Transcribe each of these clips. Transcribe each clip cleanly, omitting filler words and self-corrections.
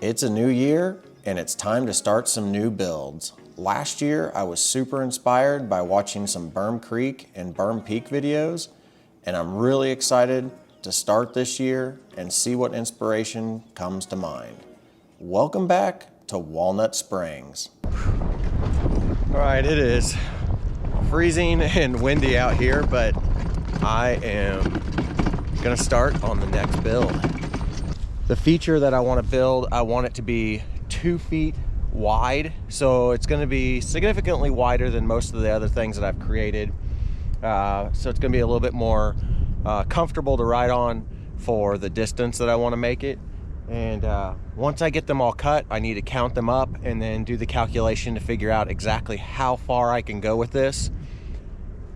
It's a new year and it's time to start some new builds. Last year I was super inspired by watching some Berm Creek and Berm Peak videos, and I'm really excited to start this year and see what inspiration comes to mind. Welcome back to Walnut Springs. All right, it is freezing and windy out here, but I am gonna start on the next build. The feature that I want to build, I want it to be 2 feet wide. So it's going to be significantly wider than most of the other things that I've created. So it's going to be a little bit more comfortable to ride on for the distance that I want to make it. And once I get them all cut, I need to count them up and then do the calculation to figure out exactly how far I can go with this.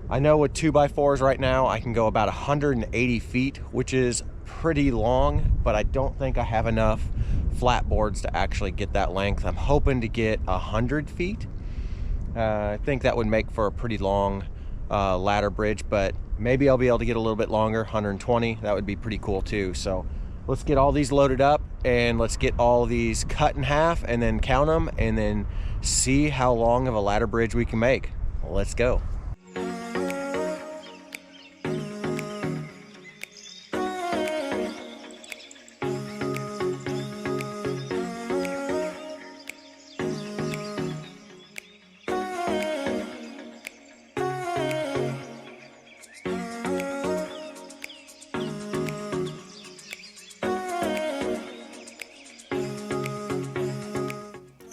I know with 2x4s right now, I can go about 180 feet, which is pretty long, but I don't think I have enough flat boards to actually get that length. I'm hoping to get 100 feet. I think that would make for a pretty long ladder bridge, but maybe I'll be able to get a little bit longer, 120. That would be pretty cool too. So let's get all these loaded up and let's get all these cut in half and then count them and then see how long of a ladder bridge we can make. Let's go.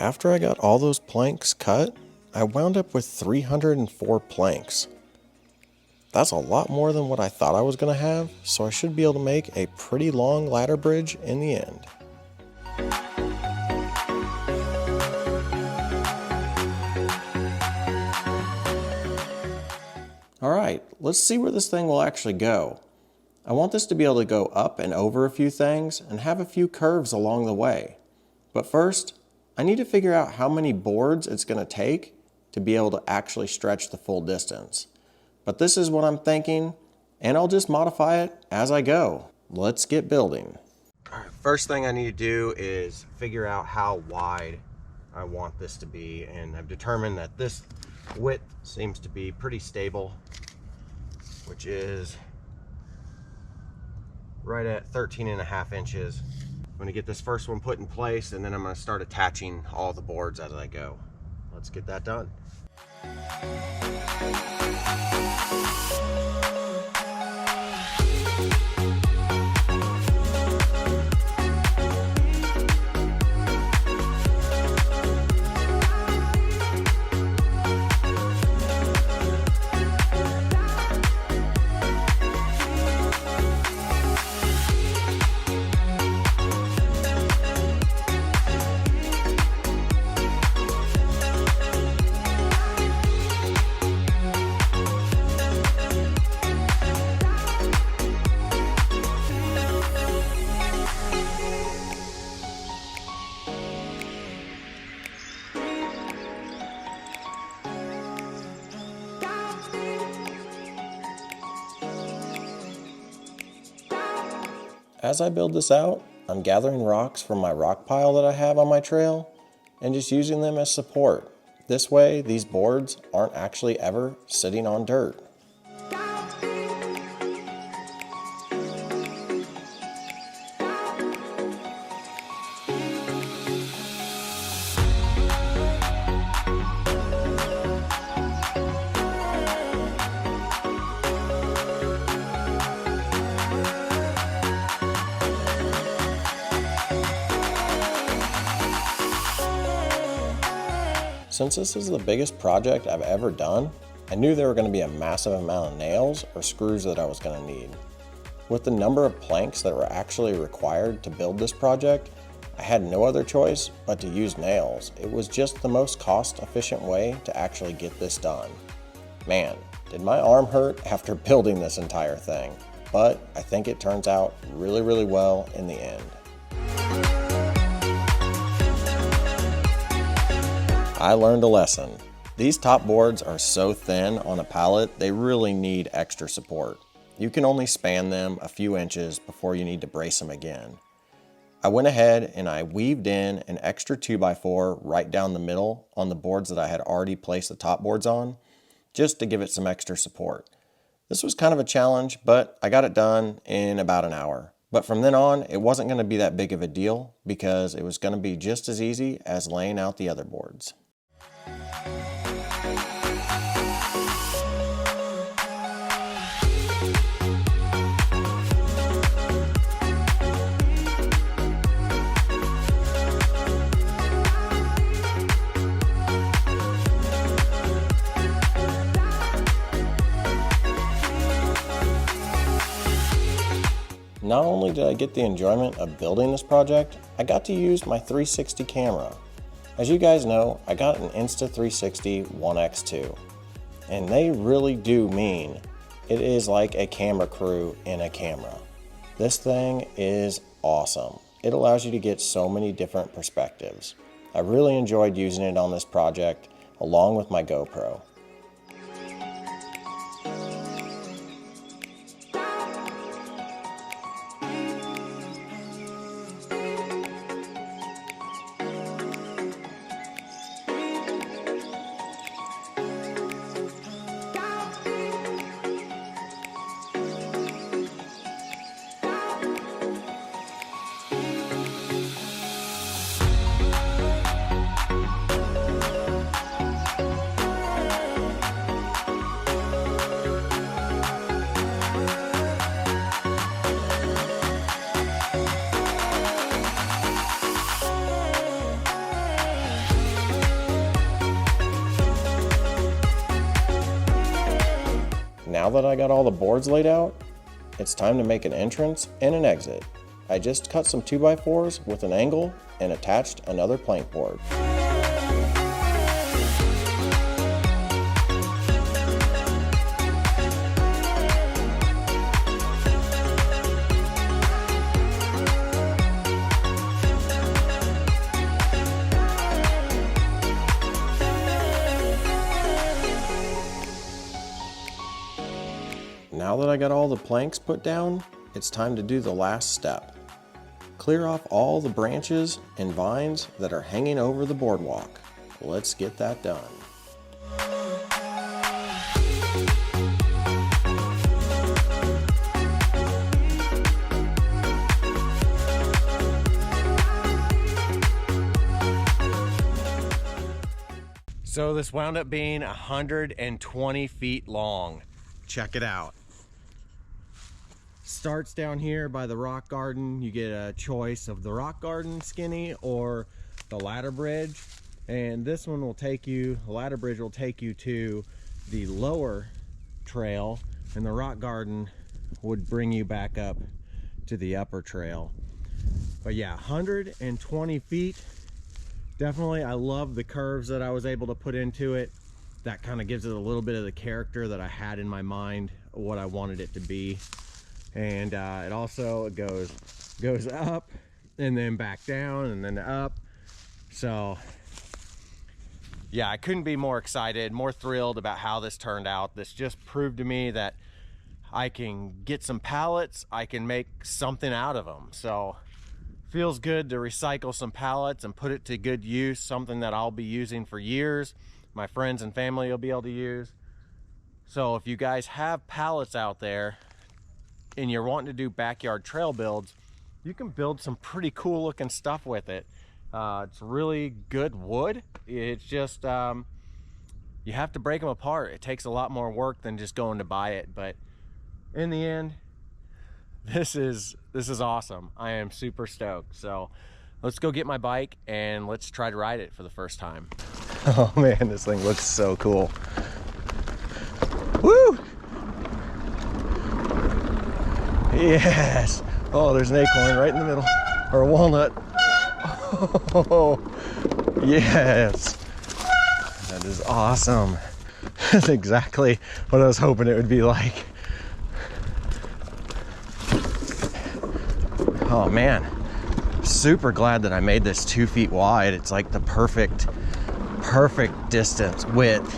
After I got all those planks cut, I wound up with 304 planks. That's a lot more than what I thought I was going to have, so I should be able to make a pretty long ladder bridge in the end. Alright, let's see where this thing will actually go. I want this to be able to go up and over a few things and have a few curves along the way. But first, I need to figure out how many boards it's going to take to be able to actually stretch the full distance. But this is what I'm thinking, and I'll just modify it as I go. Let's get building. First thing I need to do is figure out how wide I want this to be, and I've determined that this width seems to be pretty stable, which is right at 13.5 inches. I'm going to get this first one put in place, and then I'm going to start attaching all the boards as I go. Let's get that done. As I build this out, I'm gathering rocks from my rock pile that I have on my trail and just using them as support. This way, these boards aren't actually ever sitting on dirt. Since this is the biggest project I've ever done, I knew there were going to be a massive amount of nails or screws that I was going to need. With the number of planks that were actually required to build this project, I had no other choice but to use nails. It was just the most cost-efficient way to actually get this done. Man, did my arm hurt after building this entire thing, but I think it turns out really, really well in the end. I learned a lesson. These top boards are so thin on a pallet, they really need extra support. You can only span them a few inches before you need to brace them again. I went ahead and I weaved in an extra 2x4 right down the middle on the boards that I had already placed the top boards on, just to give it some extra support. This was kind of a challenge, but I got it done in about an hour. But from then on, it wasn't going to be that big of a deal because it was going to be just as easy as laying out the other boards. Not only did I get the enjoyment of building this project, I got to use my 360 camera. As you guys know, I got an Insta360 1X2, and they really do mean it is like a camera crew in a camera. This thing is awesome. It allows you to get so many different perspectives. I really enjoyed using it on this project along with my GoPro. Now that I got all the boards laid out, it's time to make an entrance and an exit. I just cut some 2x4s with an angle and attached another plank board. Now that I got all the planks put down, it's time to do the last step. Clear off all the branches and vines that are hanging over the boardwalk. Let's get that done. So this wound up being 120 feet long. Check it out. Starts down here by the rock garden. You get a choice of the rock garden skinny or the ladder bridge, and this one will take you, the ladder bridge will take you to the lower trail, and the rock garden would bring you back up to the upper trail. But yeah, 120 feet. Definitely, I love the curves that I was able to put into it. That kind of gives it a little bit of the character that I had in my mind, what I wanted it to be. And it also goes up and then back down and then up. So yeah, I couldn't be more excited, more thrilled about how this turned out. This just proved to me that I can get some pallets, I can make something out of them. So feels good to recycle some pallets and put it to good use, something that I'll be using for years. My friends and family will be able to use. So if you guys have pallets out there and you're wanting to do backyard trail builds, you can build some pretty cool looking stuff with it. It's really good wood. It's just you have to break them apart. It takes a lot more work than just going to buy it, but in the end, this is awesome. I am super stoked. So let's go get my bike and let's try to ride it for the first time. Oh man, this thing looks so cool. Woo! Yes! Oh, there's an acorn right in the middle, or a walnut. Oh, yes! That is awesome. That's exactly what I was hoping it would be like. Oh man, super glad that I made this 2 feet wide. It's like the perfect distance width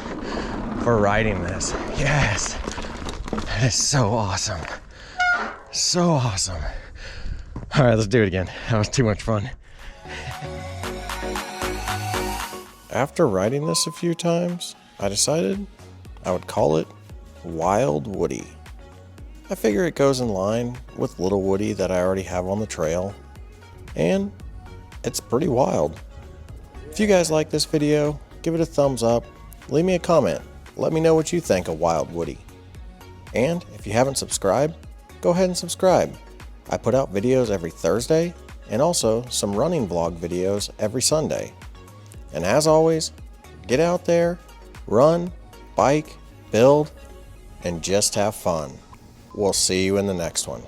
for riding this. Yes, that is so awesome. So awesome. All right, let's do it again. That was too much fun. After writing this a few times, I decided I would call it Wild Woody. I figure it goes in line with Little Woody that I already have on the trail, and it's pretty wild. If you guys like this video, give it a thumbs up, leave me a comment, let me know what you think of Wild Woody. And if you haven't subscribed, go ahead and subscribe. I put out videos every Thursday and also some running vlog videos every Sunday. And as always, get out there, run, bike, build, and just have fun. We'll see you in the next one.